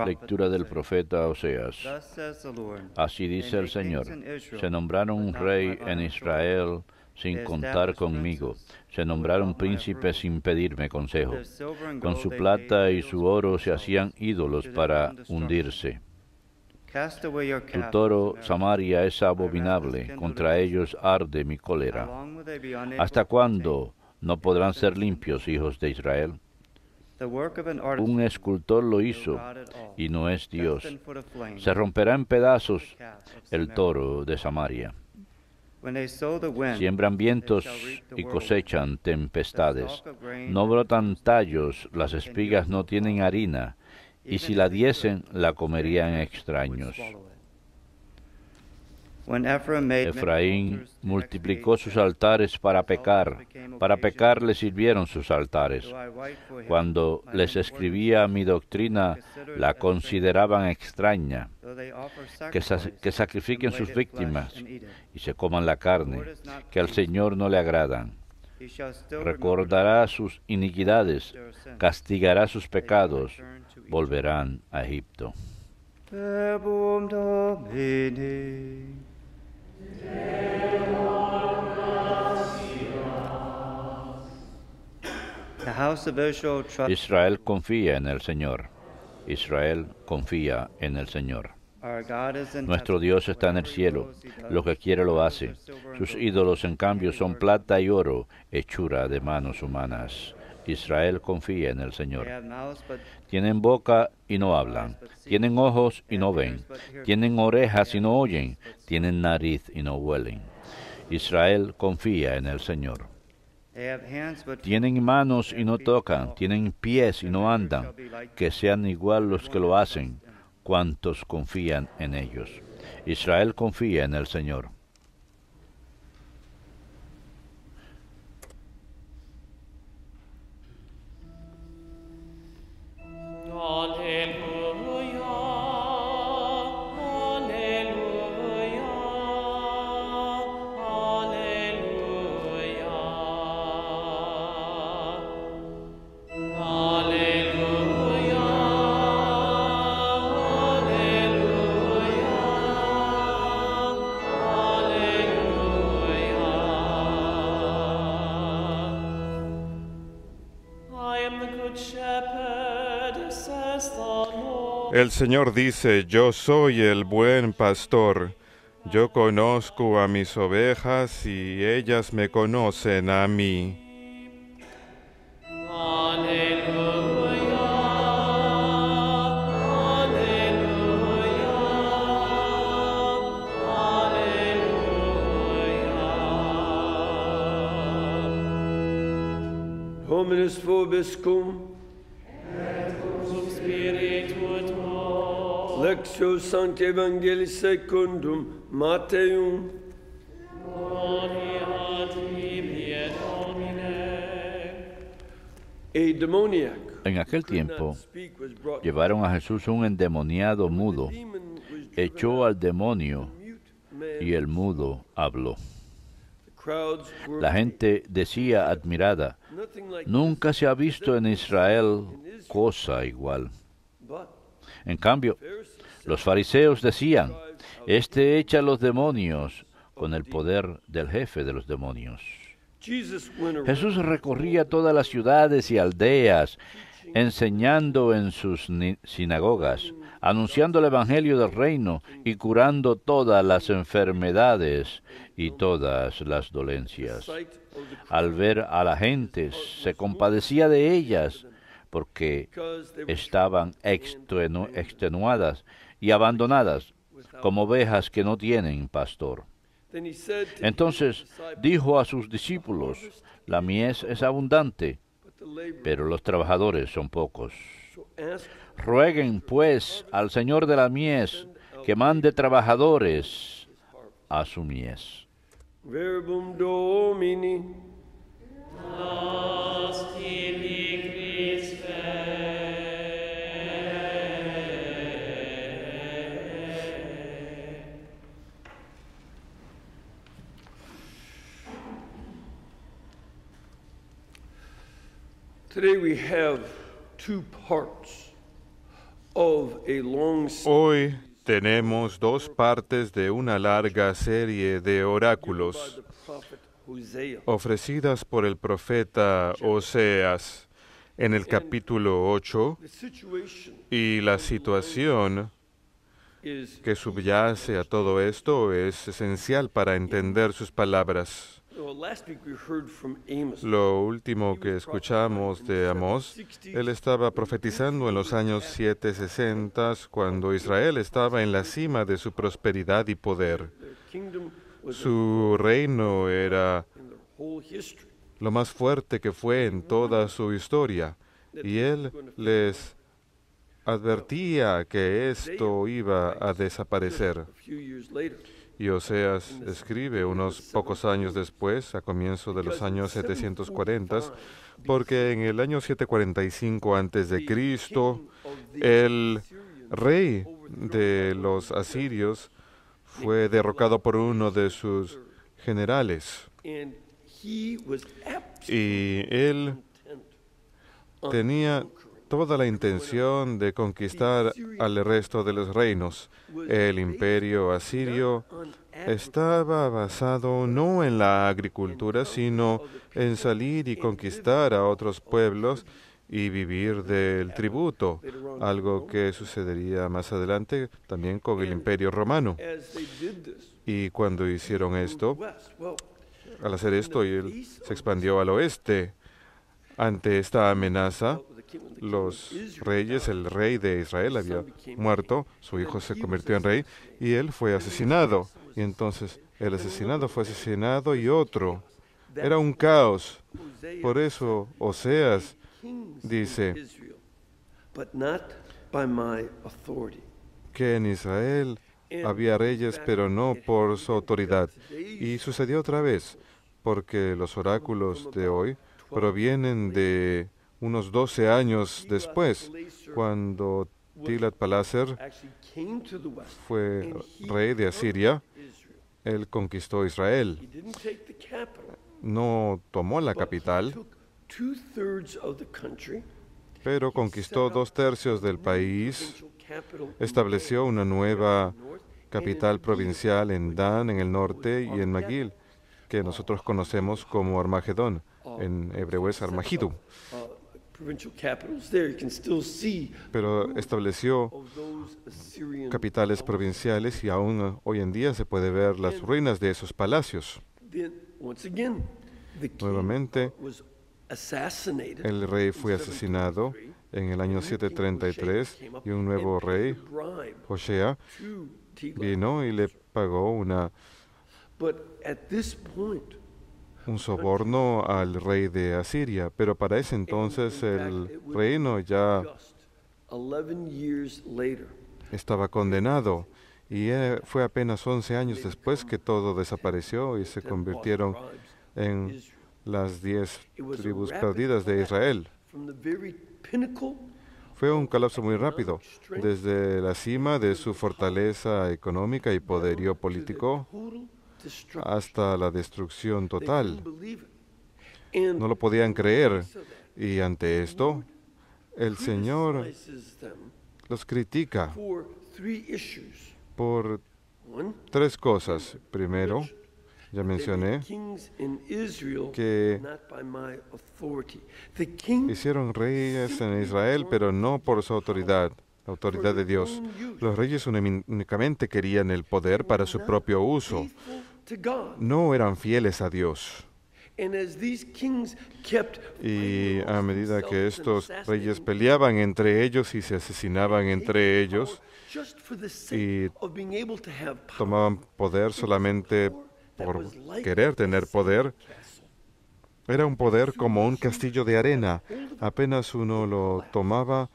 Lectura del profeta Oseas. Así dice el Señor: se nombraron un rey en Israel sin contar conmigo, se nombraron príncipes sin pedirme consejo. Con su plata y su oro se hacían ídolos para hundirse. Tu toro, Samaria, es abominable, contra ellos arde mi cólera. ¿Hasta cuándo no podrán ser limpios, hijos de Israel? Un escultor lo hizo, y no es Dios. Se romperá en pedazos el toro de Samaria. Siembran vientos y cosechan tempestades. No brotan tallos, las espigas no tienen harina, y si la diesen, la comerían extraños. Efraín multiplicó sus altares para pecar le sirvieron sus altares. Cuando les escribía mi doctrina, la consideraban extraña. Que sacrifiquen sus víctimas y se coman la carne, que al Señor no le agradan. Recordará sus iniquidades, castigará sus pecados, volverán a Egipto. Israel confía en el Señor. Israel confía en el Señor. Nuestro Dios está en el cielo, lo que quiere lo hace. Sus ídolos, en cambio, son plata y oro, hechura de manos humanas. Israel confía en el Señor. Tienen boca y no hablan, tienen ojos y no ven, tienen orejas y no oyen, tienen nariz y no huelen. Israel confía en el Señor. Tienen manos y no tocan, tienen pies y no andan, que sean igual los que lo hacen, cuantos confían en ellos. Israel confía en el Señor. El Señor dice: yo soy el buen pastor. Yo conozco a mis ovejas y ellas me conocen a mí. Hominis vobiscum, Lectio Sancti Evangelii secundum Matteum. Gloria tibi et Domine. A demoniac. En aquel tiempo llevaron a Jesús un endemoniado mudo, echó al demonio y el mudo habló. La gente decía admirada: nunca se ha visto en Israel cosa igual. En cambio, los fariseos decían: este echa a los demonios con el poder del jefe de los demonios. Jesús recorría todas las ciudades y aldeas, enseñando en sus sinagogas, anunciando el evangelio del reino y curando todas las enfermedades y todas las dolencias. Al ver a la gente, se compadecía de ellas, porque estaban extenuadas y abandonadas, como ovejas que no tienen pastor. Entonces dijo a sus discípulos: la mies es abundante, pero los trabajadores son pocos. Rueguen, pues, al Señor de la mies que mande trabajadores a su mies. Verbum Domini. Today we have two parts of a long series Hoy tenemos dos partes de una larga serie de by oráculos the prophet Hosea. ofrecidas por el profeta Oseas en el capítulo 8, The situation y la situación is que subyace a todo esto es esencial para entender sus palabras. last week we heard from Amos. Lo último que escuchamos de Amós, él estaba profetizando en los años 760, cuando Israel estaba en la cima de su prosperidad y poder. Their kingdom was Su reino era in their whole history. lo más fuerte que fue en toda su historia, y él les advertía que esto iba a desaparecer. A few years later, Y Oseas escribe unos pocos años después, a comienzo de los años 740, porque en el año 745 antes de Cristo, el rey de los asirios fue derrocado por uno de sus generales, and he was y él tenía toda la intención de conquistar al resto de los reinos. El imperio asirio estaba basado no en la agricultura, sino en salir y conquistar a otros pueblos y vivir del tributo, algo que sucedería más adelante también con el imperio romano. as they did this Y cuando hicieron esto, west. Well, al hacer esto, él se expandió al oeste. Ante esta amenaza, los reyes, el rey de Israel había muerto, su hijo se convirtió en rey y él fue asesinado. Y entonces el asesinado fue asesinado y otro. Era un caos. Por eso Oseas dice Israel, but not by my authority. que en Israel había reyes, pero no por su autoridad. Y sucedió otra vez, porque los oráculos de hoy provienen de unos 12 años después, cuando Tiglat-Pileser Actually came to the west. fue rey de Asiria. Israel. Él conquistó Israel. He didn't take the capital, No tomó la but he capital, took 2/3 of the country. pero conquistó 2/3 del país, Provincial capital in estableció una nueva the north, capital provincial en Dan, en el norte, y en Magil, que nosotros conocemos como Armagedón. En hebreo es Armagidum. provincial capitals there. You can still see Pero estableció of those Assyrian. capitales provinciales y aún hoy en día se puede ver las ruinas de esos palacios. Then once again, the king Nuevamente, was assassinated. el rey fue in asesinado 733, en el año 733 y un nuevo rey, bribe Hoshea, to Tiglath. vino y le pagó But at this point, un soborno al rey de Asiria. Pero para ese entonces el reino ya just 11 years later, estaba condenado y fue apenas 11 años después que todo desapareció y se convirtieron en Israel, las 10 tribus perdidas de Israel. from the very pinnacle Fue un colapso muy rápido, desde la cima de su fortaleza económica y poderío político total destruction. hasta la destrucción They total. couldn't believe it. And No lo podían creer. so that Y ante esto, el Señor criticizes them los critica for 3 issues. por One, 3 cosas. Primero, ya they mencioné, made kings in Israel, que not by my authority. The king hicieron reyes en Israel, pero no por su autoridad, la autoridad de Dios. Los reyes únicamente querían el poder para su propio uso. faithful to God. No eran fieles a Dios. And as these kings kept Y fighting a amongst medida que themselves and estos reyes assassinating peleaban entre ellos y se asesinaban entre ellos, just for the sake y of being able to have power, tomaban poder solamente that por was like querer tener poder, castle. era un poder como un castillo de arena. Apenas uno lo tomaba,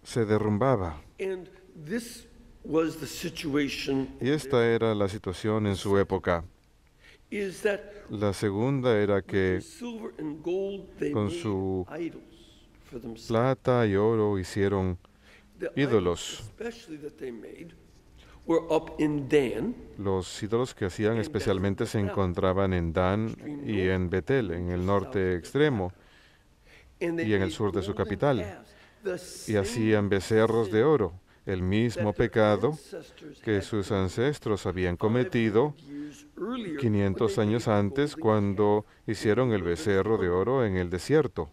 se derrumbaba. And this was the situation. Y esta era la situación en su época. Is that La segunda era que silver and gold they con made su idols for themselves. plata y oro hicieron The ídolos. especially that they made, were up in Dan. Los ídolos que hacían especialmente se encontraban en Dan y en Betel, en el norte extremo And they y en el made sur de su golden capital. calves y hacían becerros de oro, el mismo pecado que sus ancestros habían cometido 500 años antes cuando hicieron el becerro de oro en el desierto.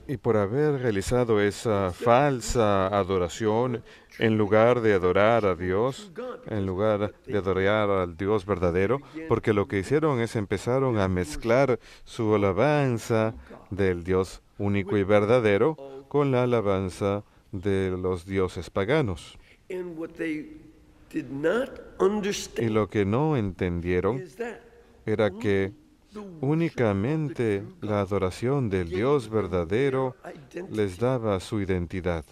Y por haber realizado esa falsa adoración, en lugar de adorar a Dios, en lugar de adorar al Dios verdadero, porque lo que hicieron es empezaron a mezclar su alabanza del Dios único y verdadero con la alabanza de los dioses paganos. Y lo que no entendieron era que únicamente la adoración del Dios verdadero les daba su identidad.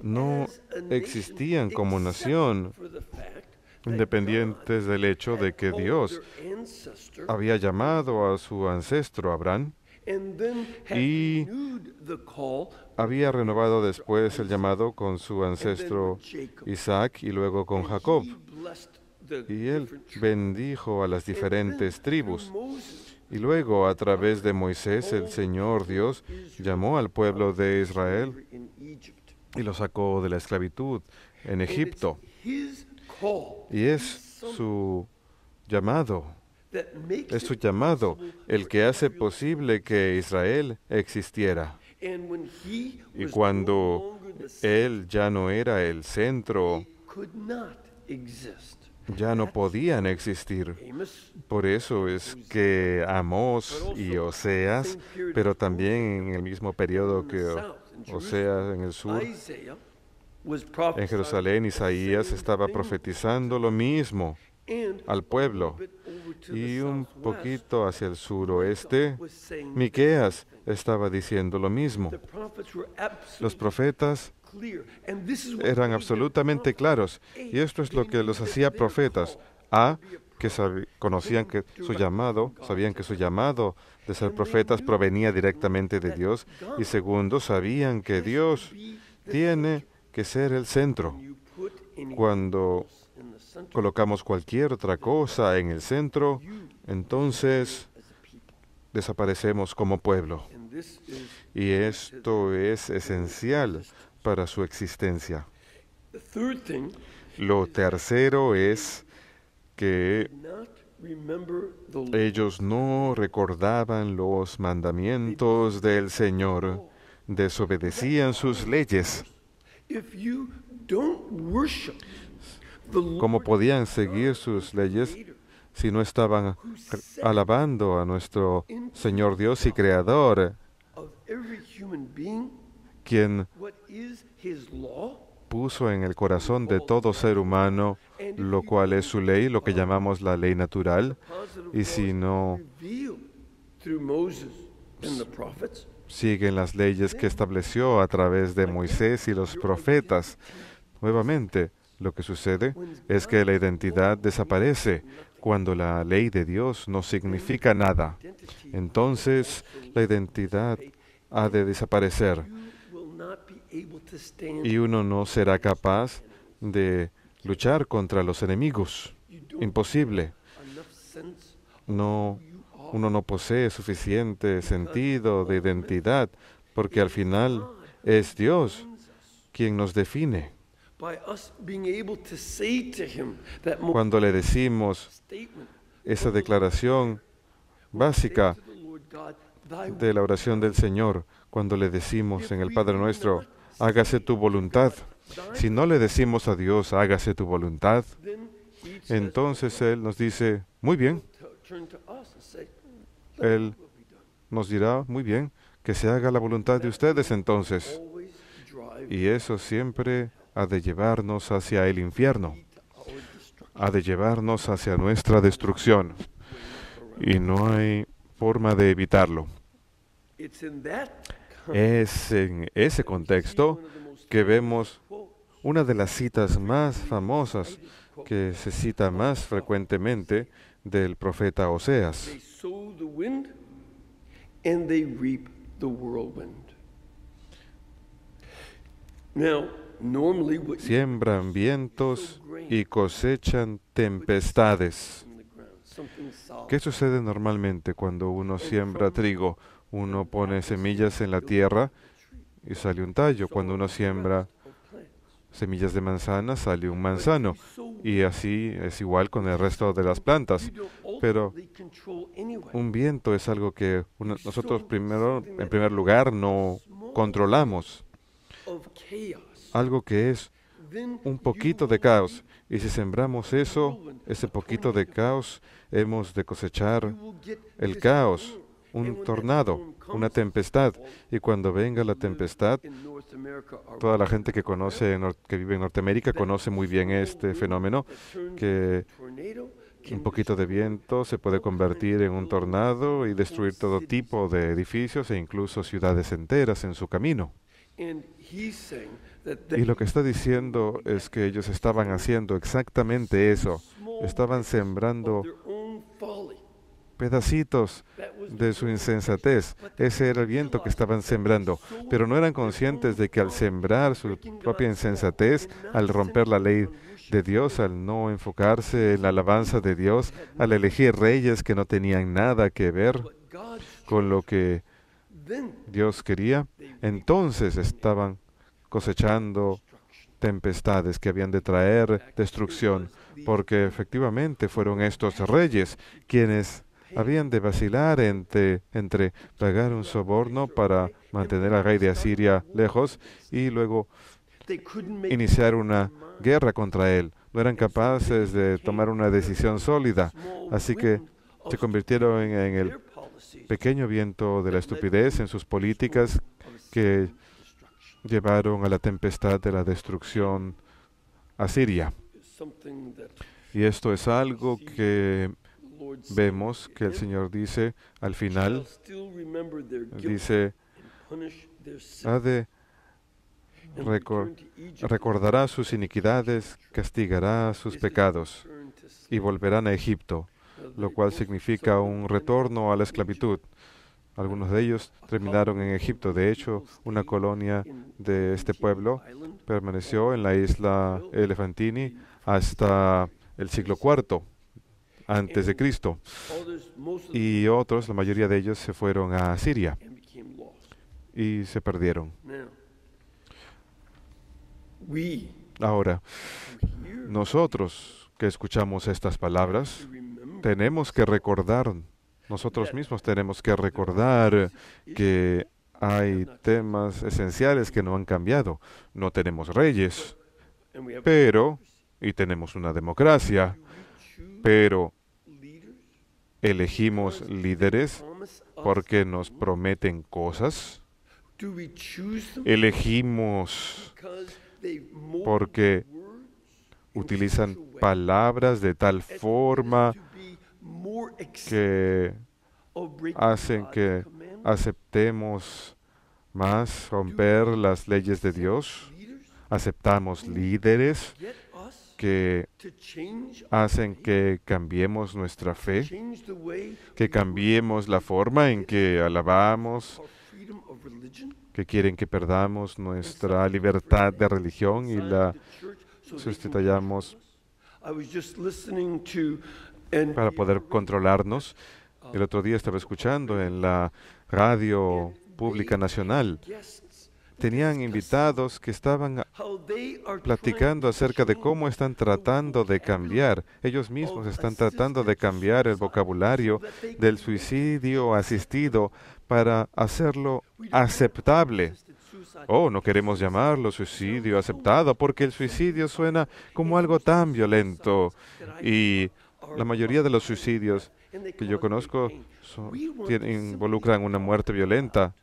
No existían como nación, independientes del hecho de que Dios había llamado a su ancestro Abraham y había renovado después el llamado con su ancestro Isaac y luego con Jacob. Y él bendijo a las diferentes tribus. Y luego, a través de Moisés, el Señor Dios llamó al pueblo de Israel y lo sacó de la esclavitud en Egipto. Y es su llamado el que hace posible que Israel existiera. Y cuando Él ya no era el centro, ya no podían existir. Por eso es que Amós y Oseas, pero también en el mismo periodo que Oseas en el sur, en Jerusalén, Isaías estaba profetizando lo mismo al pueblo. Y un poquito hacia el suroeste, Miqueas estaba diciendo lo mismo. Los profetas eran absolutamente claros, y esto es lo que los hacía profetas. Que conocían que su llamado, sabían que su llamado de ser profetas provenía directamente de Dios, y segundo, sabían que Dios tiene que ser el centro. Cuando colocamos cualquier otra cosa en el centro, entonces desaparecemos como pueblo. Y esto es esencial para su existencia. Lo tercero es que ellos no recordaban los mandamientos del Señor, desobedecían sus leyes. ¿Cómo podían seguir sus leyes si no estaban alabando a nuestro Señor Dios y Creador, quien puso en el corazón de todo ser humano lo cual es su ley, lo que llamamos la ley natural? Y si no siguen las leyes que estableció a través de Moisés y los profetas, nuevamente lo que sucede es que la identidad desaparece cuando la ley de Dios no significa nada. Entonces la identidad ha de desaparecer y uno no será capaz de luchar contra los enemigos. Imposible. Uno no posee suficiente sentido de identidad, porque al final es Dios quien nos define. Cuando le decimos esa declaración básica de la oración del Señor, cuando le decimos en el Padre Nuestro, hágase tu voluntad. Si no le decimos a Dios, hágase tu voluntad, entonces Él nos dice, muy bien. Él nos dirá, muy bien, que se haga la voluntad de ustedes entonces. Y eso siempre ha de llevarnos hacia el infierno, ha de llevarnos hacia nuestra destrucción. Y no hay forma de evitarlo. Es en ese contexto que vemos una de las citas más famosas, que se cita más frecuentemente, del profeta Oseas. Siembran vientos y cosechan tempestades. ¿Qué sucede normalmente cuando uno siembra trigo? Uno pone semillas en la tierra y sale un tallo. Cuando uno siembra semillas de manzana, sale un manzano. Y así es igual con el resto de las plantas. Pero un viento es algo que nosotros en primer lugar, no controlamos. Algo que es un poquito de caos. Y si sembramos ese poquito de caos, hemos de cosechar el caos, un tornado, una tempestad. Y cuando venga la tempestad, toda la gente que vive en Norteamérica conoce muy bien este fenómeno, que un poquito de viento se puede convertir en un tornado y destruir todo tipo de edificios e incluso ciudades enteras en su camino. Y lo que está diciendo es que ellos estaban haciendo exactamente eso. Estaban sembrando pedacitos de su insensatez. Ese era el viento que estaban sembrando. Pero no eran conscientes de que al sembrar su propia insensatez, al romper la ley de Dios, al no enfocarse en la alabanza de Dios, al elegir reyes que no tenían nada que ver con lo que Dios quería, entonces estaban cosechando tempestades que habían de traer destrucción, porque efectivamente fueron estos reyes quienes habían de vacilar entre pagar un soborno para mantener al rey de Asiria lejos y luego iniciar una guerra contra él. No eran capaces de tomar una decisión sólida, así que se convirtieron en el pequeño viento de la estupidez en sus políticas que llevaron a la tempestad de la destrucción asiria. Y esto es algo que vemos que el Señor dice al final, dice, recordará sus iniquidades, castigará sus pecados y volverán a Egipto, lo cual significa un retorno a la esclavitud. Algunos de ellos terminaron en Egipto. De hecho, una colonia de este pueblo permaneció en la isla Elefantini hasta el siglo IV antes de Cristo. Y otros, la mayoría de ellos, se fueron a Siria y se perdieron. Ahora, nosotros que escuchamos estas palabras, tenemos que recordar, nosotros mismos tenemos que recordar que hay temas esenciales que no han cambiado. No tenemos reyes, y tenemos una democracia, pero elegimos líderes porque nos prometen cosas. Elegimos porque utilizan palabras de tal forma que hacen que aceptemos más romper las leyes de Dios. Aceptamos líderes que hacen que cambiemos nuestra fe, que cambiemos la forma en que alabamos, que quieren que perdamos nuestra libertad de religión y la sustituyamos para poder controlarnos. El otro día estaba escuchando en la radio pública nacional, tenían invitados que estaban platicando acerca de cómo están tratando de cambiar, ellos mismos están tratando de cambiar el vocabulario del suicidio asistido para hacerlo aceptable. No queremos llamarlo suicidio aceptado porque el suicidio suena como algo tan violento y la mayoría de los suicidios que yo conozco involucran una muerte violenta.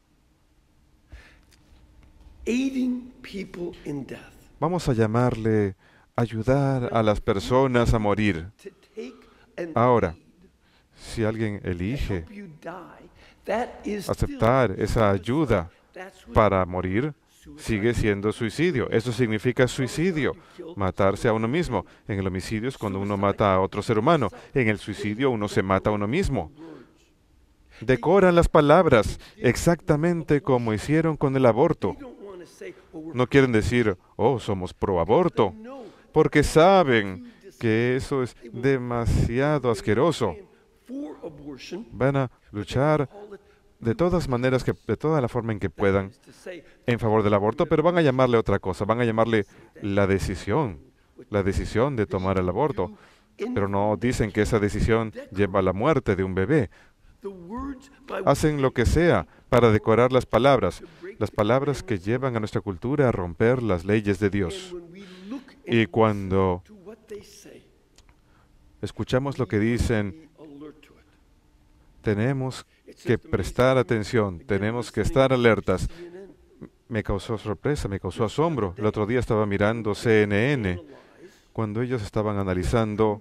Vamos a llamarle ayudar a las personas a morir. Ahora, si alguien elige aceptar esa ayuda para morir, sigue siendo suicidio. Eso significa suicidio, matarse a uno mismo. En el homicidio es cuando uno mata a otro ser humano. En el suicidio uno se mata a uno mismo. Decoran las palabras exactamente como hicieron con el aborto. No quieren decir, somos pro aborto, porque saben que eso es demasiado asqueroso. Van a luchar de todas maneras, de toda la forma en que puedan, en favor del aborto, pero van a llamarle otra cosa, van a llamarle la decisión de tomar el aborto, pero no dicen que esa decisión lleva a la muerte de un bebé. Hacen lo que sea para decorar las palabras que llevan a nuestra cultura a romper las leyes de Dios. Y cuando escuchamos lo que dicen, tenemos que prestar atención, tenemos que estar alertas. Me causó sorpresa, me causó asombro. El otro día estaba mirando CNN cuando ellos estaban analizando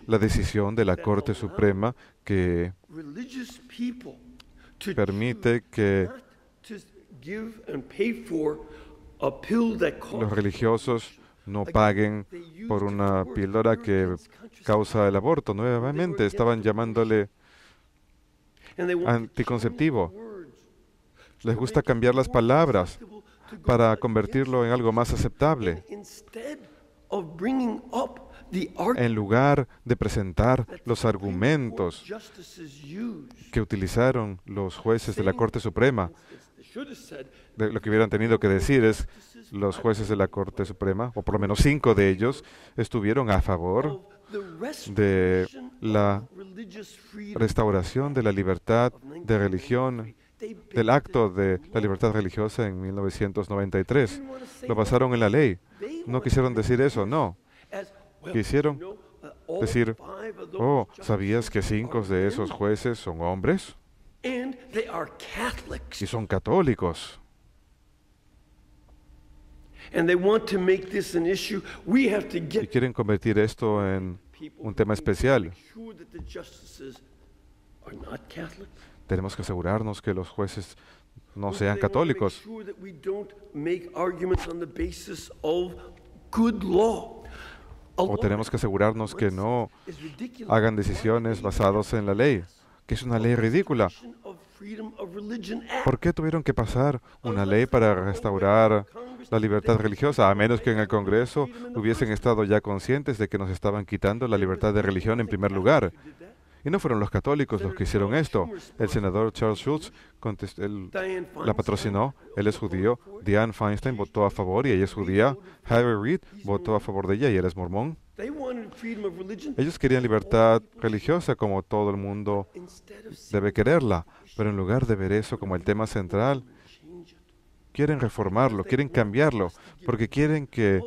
la decisión de la Corte Suprema que permite que los religiosos no paguen por una píldora que causa el aborto. Nuevamente estaban llamándole anticonceptivo. Les gusta cambiar las palabras para convertirlo en algo más aceptable. En lugar de presentar los argumentos que utilizaron los jueces de la Corte Suprema, lo que hubieran tenido que decir es, los jueces de la Corte Suprema, o por lo menos 5 de ellos, estuvieron a favor de la restauración de la libertad de religión, del acto de la libertad religiosa en 1993. Lo pasaron en la ley. No quisieron decir eso, no. Quisieron decir, oh, ¿sabías que 5 de esos jueces son hombres? Y son católicos. Y quieren convertir esto en un tema especial. Tenemos que asegurarnos que los jueces no sean católicos. O tenemos que asegurarnos que no hagan decisiones basadas en la ley, que es una ley ridícula. ¿Por qué tuvieron que pasar una ley para restaurar la libertad religiosa? A menos que en el Congreso hubiesen estado ya conscientes de que nos estaban quitando la libertad de religión en primer lugar. Y no fueron los católicos los que hicieron esto. El senador Charles Schultz la patrocinó. Él es judío. Dianne Feinstein votó a favor y ella es judía. Harry Reid votó a favor de ella y él es mormón. Ellos querían libertad religiosa como todo el mundo debe quererla, pero en lugar de ver eso como el tema central, quieren reformarlo, quieren cambiarlo, porque quieren que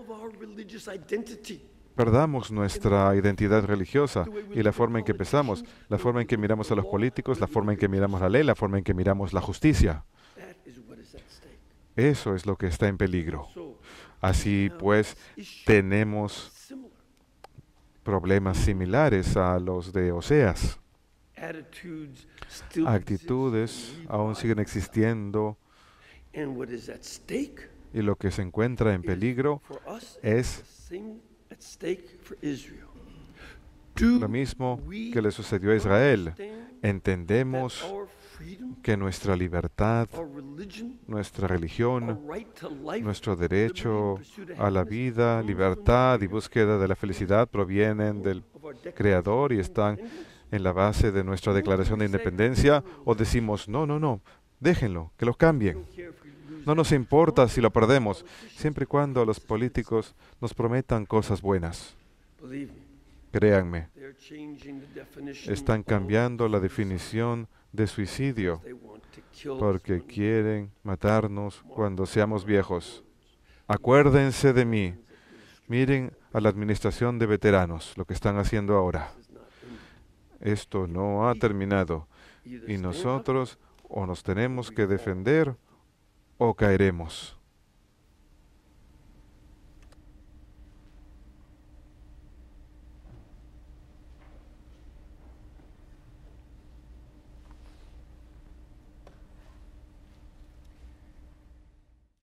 perdamos nuestra identidad religiosa y la forma en que pensamos, la forma en que miramos a los políticos, la forma en que miramos la ley, la forma en que miramos la justicia. Eso es lo que está en peligro. Así pues, tenemos problemas similares a los de Oseas. Actitudes aún siguen existiendo y lo que se encuentra en peligro es lo mismo que le sucedió a Israel. Entendemos que nuestra libertad, nuestra religión, nuestro derecho a la vida, libertad y búsqueda de la felicidad provienen del Creador y están en la base de nuestra declaración de independencia, o decimos, no, déjenlo, que lo cambien. No nos importa si lo perdemos, siempre y cuando los políticos nos prometan cosas buenas. Créanme, están cambiando la definición de suicidio porque quieren matarnos cuando seamos viejos. Acuérdense de mí. Miren a la administración de veteranos, lo que están haciendo ahora. Esto no ha terminado y nosotros o nos tenemos que defender o caeremos.